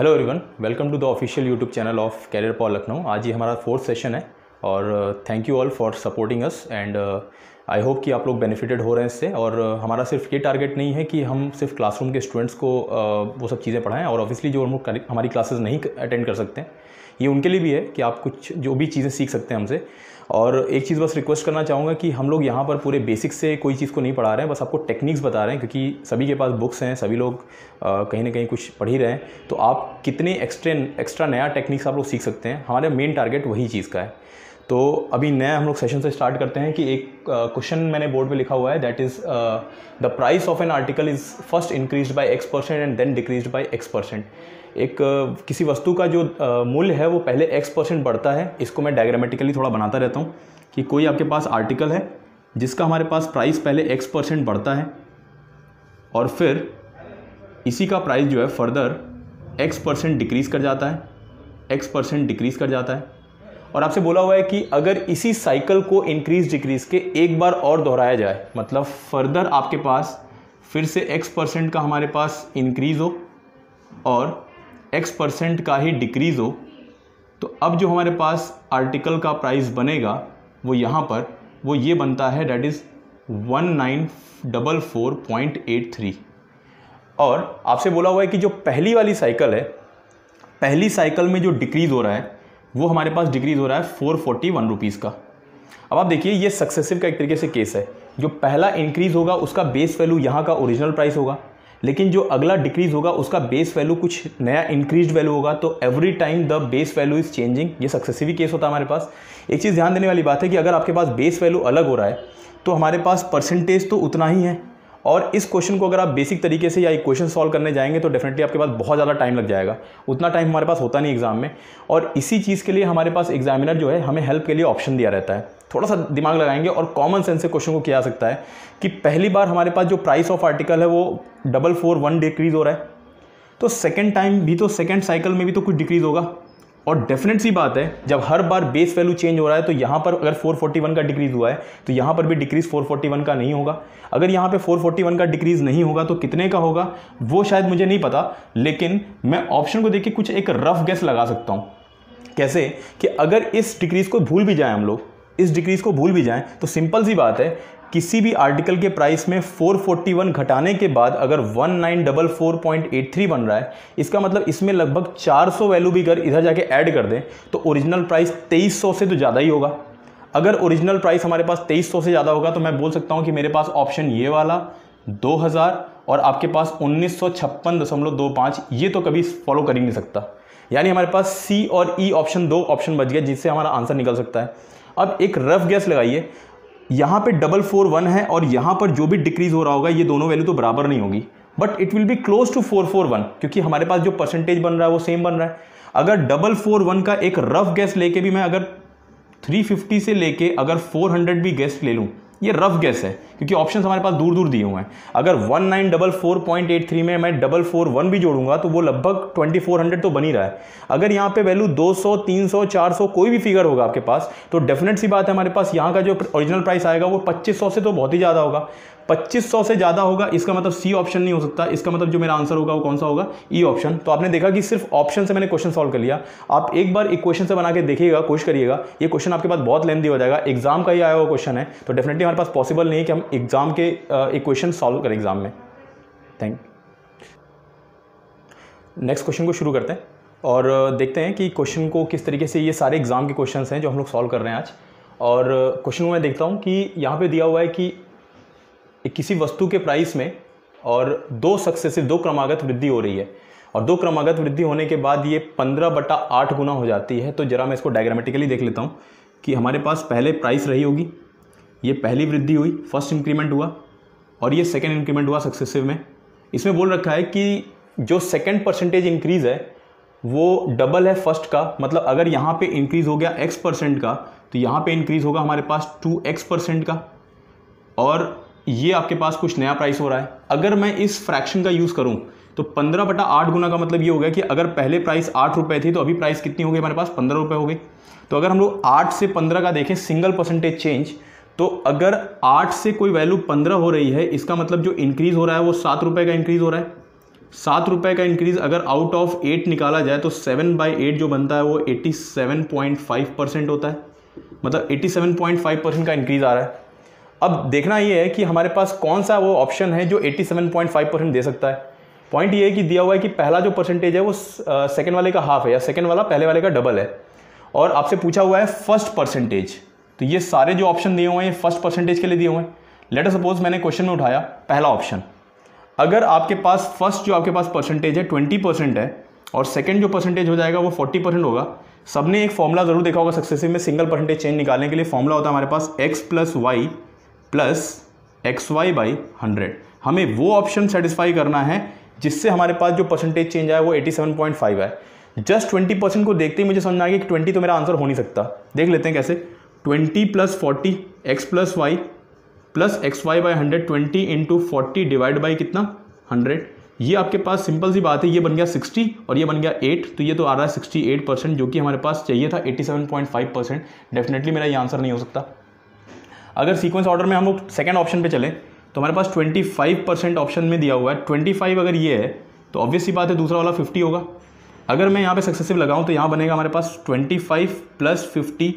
Hello everyone, welcome to the official YouTube channel of career power Lucknow. आज ये हमारा 4th session है और thank you all for supporting us and I hope कि आप लोग बेनिफिटेड हो रहे हैं इससे। और हमारा सिर्फ ये टारगेट नहीं है कि हम सिर्फ क्लासरूम के स्टूडेंट्स को वो सब चीज़ें पढ़ाएं, और ऑब्वियसली जो हम लोग हमारी क्लासेस नहीं अटेंड कर सकते हैं ये उनके लिए भी है कि आप कुछ जो भी चीज़ें सीख सकते हैं हमसे। और एक चीज़ बस रिक्वेस्ट करना चाहूँगा कि हम लोग यहाँ पर पूरे बेसिक्स से कोई चीज़ को नहीं पढ़ा रहे हैं, बस आपको टेक्निक्स बता रहे हैं, क्योंकि सभी के पास बुक्स हैं, सभी लोग कहीं ना कहीं कुछ पढ़ ही रहे हैं। तो आप कितने एक्स्ट्रा नया टेक्निक्स आप लोग सीख सकते हैं, हमारा मेन टारगेट वही चीज़ का है। तो अभी नया हम लोग सेशन से स्टार्ट करते हैं कि एक क्वेश्चन मैंने बोर्ड पे लिखा हुआ है, that is the price of an article is first increased by X% and then decreased by X%। एक किसी वस्तु का जो मूल्य है वो पहले X% बढ़ता है। इसको मैं डायग्रामेटिकली थोड़ा बनाता रहता हूँ कि कोई आपके पास आर्टिकल है जिसका हमारे पास प्राइस पहले X% बढ़ता है और फिर इसी का प्राइस जो है फर्दर X% डिक्रीज़ कर जाता है, X% डिक्रीज़ कर जाता है। और आपसे बोला हुआ है कि अगर इसी साइकिल को इंक्रीज डिक्रीज के एक बार और दोहराया जाए, मतलब फर्दर आपके पास फिर से X% का हमारे पास इंक्रीज़ हो और X% का ही डिक्रीज़ हो, तो अब जो हमारे पास आर्टिकल का प्राइस बनेगा वो यहाँ पर वो ये बनता है, डैट इज़ 1944.83। और आपसे बोला हुआ है कि जो पहली वाली साइकिल है, पहली साइकिल में जो डिक्रीज़ हो रहा है वो हमारे पास डिक्रीज़ हो रहा है 441 रुपीज़ का। अब आप देखिए ये सक्सेसिव का एक तरीके से केस है। जो पहला इंक्रीज़ होगा उसका बेस वैल्यू यहाँ का ओरिजिनल प्राइस होगा, लेकिन जो अगला डिक्रीज़ होगा उसका बेस वैल्यू कुछ नया इंक्रीज्ड वैल्यू होगा। तो every time the base value is changing, ये सक्सेसिव ही केस होता है हमारे पास। एक चीज़ ध्यान देने वाली बात है कि अगर आपके पास बेस वैल्यू अलग हो रहा है तो हमारे पास परसेंटेज तो उतना ही है। और इस क्वेश्चन को अगर आप बेसिक तरीके से या इक्वेशन सॉल्व करने जाएंगे तो डेफिनेटली आपके पास बहुत ज़्यादा टाइम लग जाएगा। उतना टाइम हमारे पास होता नहीं एग्जाम में, और इसी चीज़ के लिए हमारे पास एग्जामिनर जो है हमें हेल्प के लिए ऑप्शन दिया रहता है। थोड़ा सा दिमाग लगाएंगे और कॉमन सेंस से क्वेश्चन को किया जा सकता है कि पहली बार हमारे पास जो प्राइस ऑफ आर्टिकल है वो 441 डिक्रीज़ हो रहा है, तो सेकेंड टाइम भी तो सेकेंड साइकिल में भी तो कुछ डिक्रीज़ होगा। और डेफिनेट सी बात है जब हर बार बेस वैल्यू चेंज हो रहा है तो यहाँ पर अगर 441 का डिक्रीज़ हुआ है तो यहाँ पर भी डिक्रीज़ 441 का नहीं होगा। अगर यहाँ पे 441 का डिक्रीज़ नहीं होगा तो कितने का होगा वो शायद मुझे नहीं पता, लेकिन मैं ऑप्शन को देख के कुछ एक रफ गेस लगा सकता हूँ। कैसे कि अगर इस डिक्रीज़ को भूल भी जाएं हम लोग, इस डिक्रीज़ को भूल भी जाएं तो सिंपल सी बात है, किसी भी आर्टिकल के प्राइस में 441 घटाने के बाद अगर 1944.83 बन रहा है, इसका मतलब इसमें लगभग 400 वैल्यू भी अगर इधर जाके ऐड कर दें तो ओरिजिनल प्राइस 2300 से तो ज़्यादा ही होगा। अगर ओरिजिनल प्राइस हमारे पास 2300 से ज़्यादा होगा तो मैं बोल सकता हूँ कि मेरे पास ऑप्शन ये वाला 2000 और आपके पास 1956.25 ये तो कभी फॉलो कर ही नहीं सकता। यानी हमारे पास सी और ई ऑप्शन, दो ऑप्शन बच गए जिससे हमारा आंसर निकल सकता है। अब एक रफ गैस लगाइए, यहाँ पे 441 है और यहाँ पर जो भी डिक्रीज हो रहा होगा ये दोनों वैल्यू तो बराबर नहीं होगी, but it will be close to 441 क्योंकि हमारे पास जो परसेंटेज बन रहा है वो सेम बन रहा है। अगर 441 का एक रफ गैस लेके भी मैं अगर 350 से लेके अगर 400 भी गैस ले लूँ, ये रफ गैस है क्योंकि ऑप्शंस हमारे पास दूर दूर दिए हुए हैं। अगर 1944.83 में मैं 441 भी जोड़ूंगा तो वो लगभग 2400 तो बन ही रहा है। अगर यहाँ पे वैल्यू 200, 300, 400 कोई भी फिगर होगा आपके पास तो डेफिनेट सी बात है हमारे पास यहाँ का जो ओरिजिनल प्राइस आएगा वो 2500 से तो बहुत ही ज़्यादा होगा। 2500 से ज़्यादा होगा, इसका मतलब सी ऑप्शन नहीं हो सकता। इसका मतलब जो मेरा आंसर होगा वो कौन सा होगा, ई ऑप्शन। तो आपने देखा कि सिर्फ ऑप्शन से मैंने क्वेश्चन सॉल्व कर लिया। आप एक बार इक्वेशन से बना के देखिएगा, कोशिश करिएगा। ये क्वेश्चन आपके पास बहुत लेंथी हो जाएगा, एग्जाम का ही आया हुआ क्वेश्चन है, तो डेफिनेटली हमारे पास पॉसिबल नहीं है कि हम एग्जाम के इक्वेशन सॉल्व करें एग्जाम में। थैंक। नेक्स्ट क्वेश्चन को शुरू करते हैं और देखते हैं कि क्वेश्चन को किस तरीके से, ये सारे एग्जाम के क्वेश्चन हैं जो हम लोग सॉल्व कर रहे हैं आज। और क्वेश्चन को मैं देखता हूँ कि यहाँ पे दिया हुआ है कि किसी वस्तु के प्राइस में और दो क्रमागत वृद्धि हो रही है, और दो क्रमागत वृद्धि होने के बाद ये 15/8 गुना हो जाती है। तो जरा मैं इसको डायग्रामेटिकली देख लेता हूँ कि हमारे पास पहले प्राइस रही होगी, ये पहली वृद्धि हुई, फर्स्ट इंक्रीमेंट हुआ, और ये सेकेंड इंक्रीमेंट हुआ सक्सेसिव में। इसमें बोल रखा है कि जो सेकेंड परसेंटेज इंक्रीज़ है वो डबल है फर्स्ट का। मतलब अगर यहाँ पे इंक्रीज़ हो गया X% का तो यहाँ पे इंक्रीज़ होगा हमारे पास 2X% का, और ये आपके पास कुछ नया प्राइस हो रहा है। अगर मैं इस फ्रैक्शन का यूज़ करूं तो 15/8 गुना का मतलब ये हो गया कि अगर पहले प्राइस 8 रुपये थी तो अभी प्राइस कितनी हो गई हमारे पास, 15 रुपये हो गई। तो अगर हम लोग 8 से 15 का देखें सिंगल परसेंटेज चेंज, तो अगर 8 से कोई वैल्यू 15 हो रही है, इसका मतलब जो इंक्रीज़ हो रहा है वो 7 रुपये का इंक्रीज़ हो रहा है। ₹7 का इंक्रीज़ अगर आउट ऑफ 8 निकाला जाए तो 7/8 जो बनता है वो 87.5% होता है, मतलब 87.5% का इंक्रीज़ आ रहा है। अब देखना ये है कि हमारे पास कौन सा वो ऑप्शन है जो 87.5% दे सकता है। पॉइंट ये है कि दिया हुआ है कि पहला जो परसेंटेज है वो सेकंड वाले का हाफ है या सेकंड वाला पहले वाले का डबल है, और आपसे पूछा हुआ है फर्स्ट परसेंटेज। तो ये सारे जो ऑप्शन दिए हुए हैं ये फर्स्ट परसेंटेज के लिए दिए हुए हैं। लेट अस सपोज मैंने क्वेश्चन में उठाया पहला ऑप्शन, अगर आपके पास फर्स्ट जो आपके पास परसेंटेज है 20% है और सेकंड जो परसेंटेज हो जाएगा वो 40% होगा। सबने एक फॉर्मूला जरूर देखा होगा सक्सेसिव में सिंगल परसेंटेज चेंज निकालने के लिए। फॉर्मूला होता है हमारे पास x + y + xy/100। हमें वो ऑप्शन सेटिस्फाई करना है जिससे हमारे पास जो परसेंटेज चेंज आया वो 87.5 है। जस्ट 20% को देखते ही मुझे समझ में आ गया कि 20 तो मेरा आंसर हो नहीं सकता। देख लेते हैं कैसे। 20 + 40 x + y + xy/100, 20 × 40 divide by कितना 100। ये आपके पास सिंपल सी बात है, ये बन गया 60 और ये बन गया 8, तो ये तो आ रहा है 68%, जो कि हमारे पास चाहिए था 87.5%। डेफिनेटली मेरा ये आंसर नहीं हो सकता। अगर सीक्वेंस ऑर्डर में हम लोग सेकेंड ऑप्शन पे चले तो हमारे पास 25% ऑप्शन में दिया हुआ है। 25 अगर ये है तो ऑब्वियस सी बात है दूसरा वाला 50 होगा। अगर मैं यहाँ पे सक्सेसिव लगाऊँ तो यहाँ बनेगा हमारे पास 25 + 50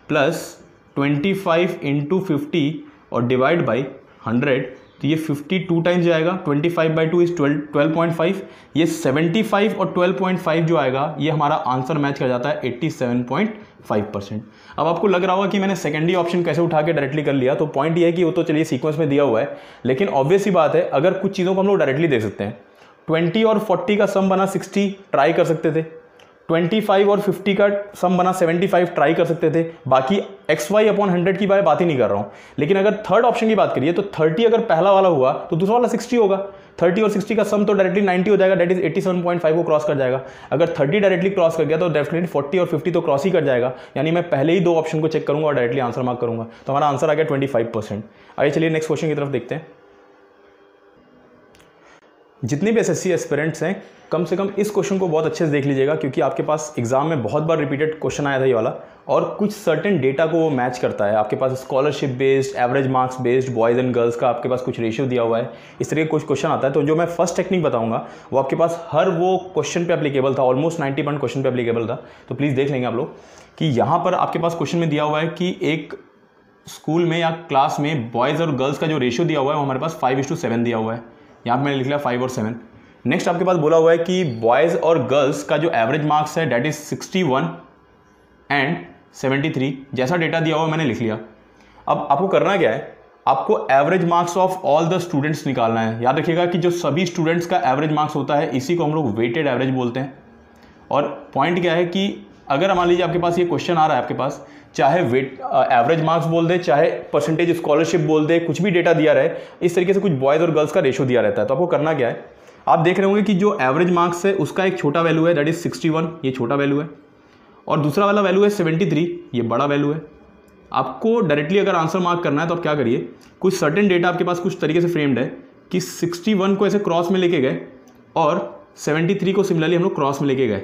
+ 25 × 50 और डिवाइड बाई 100, तो ये 52 टाइम्स जाएगा। 25/2 इज 12.5। ये 75 और 12.5 जो आएगा ये हमारा आंसर मैच कर जाता है 87.5%। अब आपको लग रहा होगा कि मैंने सेकेंडरी ऑप्शन कैसे उठा के डायरेक्टली कर लिया, तो पॉइंट ये है कि वो तो चलिए सीक्वेंस में दिया हुआ है, लेकिन ऑब्वियस ही बात है अगर कुछ चीज़ों को हम लोग डायरेक्टली देख सकते हैं। 20 और 40 का सम बना 60, ट्राई कर सकते थे। 25 और 50 का सम बना 75, ट्राई कर सकते थे। बाकी xy/100 की बात ही नहीं कर रहा हूँ। लेकिन अगर थर्ड ऑप्शन की बात करिए तो 30 अगर पहला वाला हुआ तो दूसरा वाला 60 होगा। 30 और 60 का सम तो डायरेक्टली 90 हो जाएगा, डेट इज 87.5 को क्रॉस कर जाएगा। अगर 30 डायरेक्टली क्रॉस कर गया तो डेफिनेटली 40 और 50 तो क्रॉस ही कर जाएगा। यानी मैं पहले ही दो ऑप्शन को चेक करूंगा और डायरेक्टली आंसर मार्क करूंगा, तो हमारा आंसर आ गया 25%। आइए चलिए नेक्स्ट क्वेश्चन की तरफ देखते हैं। जितने भी एसएससी एस्पिरेंट्स हैं कम से कम इस क्वेश्चन को बहुत अच्छे से देख लीजिएगा, क्योंकि आपके पास एग्जाम में बहुत बार रिपीटेड क्वेश्चन आया था ये वाला, और कुछ सर्टेन डेटा को वो मैच करता है। आपके पास scholarship based, average marks based, boys and girls का आपके पास कुछ रेशियो दिया हुआ है, इस तरह के कुछ क्वेश्चन आता है। तो जो मैं फर्स्ट टेक्निक बताऊंगा वो आपके पास हर वो क्वेश्चन पे एप्लीकेबल था, ऑलमोस्ट 90% क्वेश्चन पे एप्लीकेबल था। तो प्लीज़ देख लेंगे आप लोग कि यहाँ पर आपके पास क्वेश्चन में दिया हुआ है कि एक स्कूल में या क्लास में बॉयज़ और गर्ल्स का जो रेशियो दिया हुआ है वो हमारे पास 5:7 दिया हुआ है। यहाँ पर मैंने लिख लिया 5 और 7। नेक्स्ट आपके पास बोला हुआ है कि बॉयज़ और गर्ल्स का जो एवरेज मार्क्स है डेट इज 61 एंड 73। जैसा डेटा दिया हुआ मैंने लिख लिया। अब आपको करना क्या है, आपको average marks of all the students निकालना है। याद रखिएगा कि जो सभी स्टूडेंट्स का एवरेज मार्क्स होता है इसी को हम लोग वेटेड एवरेज बोलते हैं। और पॉइंट क्या है कि अगर मान लीजिए आपके पास ये क्वेश्चन आ रहा है, आपके पास चाहे एवरेज मार्क्स बोल दे, चाहे परसेंटेज स्कॉलरशिप बोल दे, कुछ भी डेटा दिया रहे, इस तरीके से कुछ बॉयज़ और गर्ल्स का रेशियो दिया रहता है। तो आपको करना क्या है, आप देख रहे होंगे कि जो एवरेज मार्क्स है उसका एक छोटा वैल्यू है दैट इज 61, ये छोटा वैल्यू है, और दूसरा वाला वैल्यू है 73, ये बड़ा वैल्यू है। आपको डायरेक्टली अगर आंसर मार्क करना है तो आप क्या करिए, कुछ सर्टेन डेटा आपके पास कुछ तरीके से फ्रेम्ड है कि 61 को ऐसे क्रॉस में लेके गए और 73 को सिमिलरली हम लोग क्रॉस में लेके गए।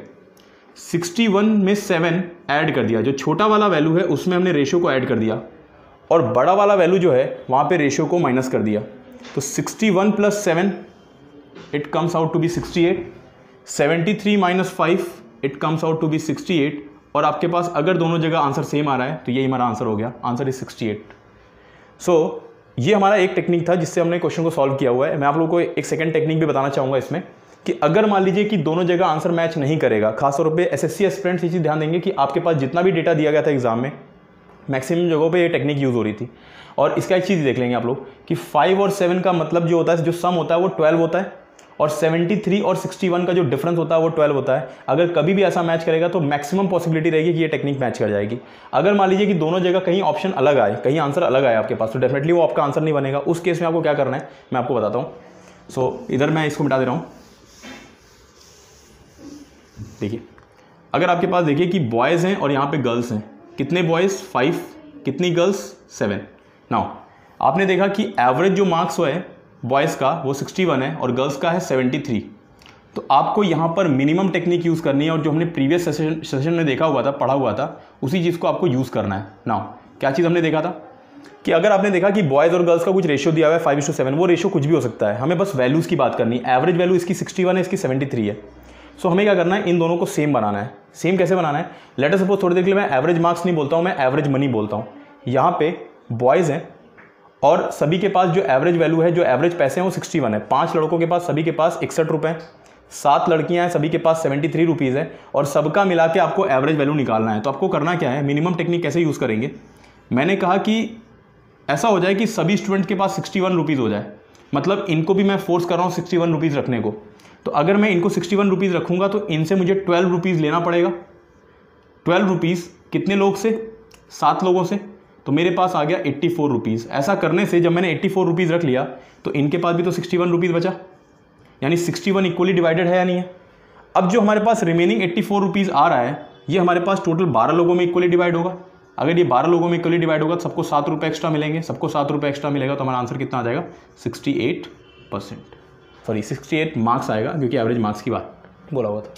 61 में 7 ऐड कर दिया, जो छोटा वाला वैल्यू है उसमें हमने रेशियो को ऐड कर दिया, और बड़ा वाला वैल्यू जो है वहाँ पे रेशियो को माइनस कर दिया। तो 61 + 7 it comes out to be 68, 73 - 5 it comes out to be 68, और आपके पास अगर दोनों जगह आंसर सेम आ रहा है तो यही हमारा आंसर हो गया, आंसर इज 68। सो ये हमारा एक टेक्निक था जिससे हमने क्वेश्चन को सॉल्व किया हुआ है। मैं आप लोगों को एक सेकंड टेक्निक भी बताना चाहूँगा इसमें, कि अगर मान लीजिए कि दोनों जगह आंसर मैच नहीं करेगा, खासतौर पे एसएससी एस्पिरेंट्स ये चीज़ ध्यान देंगे कि आपके पास जितना भी डेटा दिया गया था एग्जाम में मैक्सिमम जगहों पे ये टेक्निक यूज़ हो रही थी। और इसका एक चीज़ देख लेंगे आप लोग कि 5 और 7 का मतलब जो होता है, जो सम होता है वो 12 होता है, और 73 और 61 का जो डिफरेंस होता है वो 12 होता है। अगर कभी भी ऐसा मैच करेगा तो मैक्सिमम पॉसिबिलिटी रहेगी कि ये टेक्निक मैच कर जाएगी। अगर मान लीजिए कि दोनों जगह कहीं ऑप्शन अलग आए, कहीं आंसर अलग आए आपके पास, तो डेफिनेटली वो आपका आंसर नहीं बनेगा। उस केस में आपको क्या करना है मैं आपको बताता हूँ। सो इधर मैं इसको मिटा दे रहा हूँ। देखिए, अगर आपके पास देखिए कि बॉयज़ हैं और यहाँ पे गर्ल्स हैं, कितने बॉयज़ 5, कितनी गर्ल्स 7। नाउ आपने देखा कि एवरेज जो मार्क्स हुआ है बॉयज़ का वो 61 है और गर्ल्स का है 73। तो आपको यहाँ पर मिनिमम टेक्निक यूज़ करनी है, और जो हमने प्रीवियस सेशन में देखा हुआ था, पढ़ा हुआ था, उसी चीज़ को आपको यूज़ करना है। नाउ क्या चीज़ हमने देखा था कि अगर आपने देखा कि बॉयज़ और गर्ल्स का कुछ रेशियो दिया हुआ है 5:7, वो रेशियो कुछ भी हो सकता है, हमें बस वैल्यूज़ की बात करनी है। एवरेज वैल्यू इसकी 61 है, इसकी 73 है। सो हमें क्या करना है, इन दोनों को सेम बनाना है। सेम कैसे बनाना है, लेट अस सपोज थोड़ी देर के लिए मैं एवरेज मार्क्स नहीं बोलता हूँ, मैं एवरेज मनी बोलता हूँ। यहाँ पे बॉयज़ हैं और सभी के पास जो एवरेज वैल्यू है, जो एवरेज पैसे हैं वो 61 है। 5 लड़कों के पास सभी के पास 61 रुपये हैं, 7 लड़कियां हैं सभी के पास 73 रुपीज़ है, और सबका मिला के आपको एवरेज वैल्यू निकालना है। तो आपको करना क्या है, मिनिमम टेक्निक कैसे यूज़ करेंगे, मैंने कहा कि ऐसा हो जाए कि सभी स्टूडेंट के पास 61 रुपीज़ हो जाए, मतलब इनको भी मैं फोर्स कर रहा हूँ 61 रुपीज़ रखने को। तो अगर मैं इनको 61 रुपीज़ रखूँगा तो इनसे मुझे 12 रुपीज़ लेना पड़ेगा। 12 रुपीज़ कितने लोग से, 7 लोगों से, तो मेरे पास आ गया 84 रुपीज़। ऐसा करने से जब मैंने 84 रुपीज़ रख लिया तो इनके पास भी तो 61 रुपीज़ बचा, यानी 61 इक्वली डिवाइडेड है या नहीं है। अब जो हमारे पास रिमेनिंग 84 रुपीज़ आ रहा है, ये हमारे पास टोटल 12 लोगों में इक्वली डिवाइड होगा। अगर ये 12 लोगों में इक्वली डिवाइड होगा तो सबको 7 रुपये एक्स्ट्रा मिलेंगे, सबको 7 रुपये एक्स्ट्रा मिलेगा, तो हमारा आंसर कितना आ जाएगा, 68%, सॉरी 68 मार्क्स आएगा, क्योंकि एवरेज मार्क्स की बात बोला हुआ था।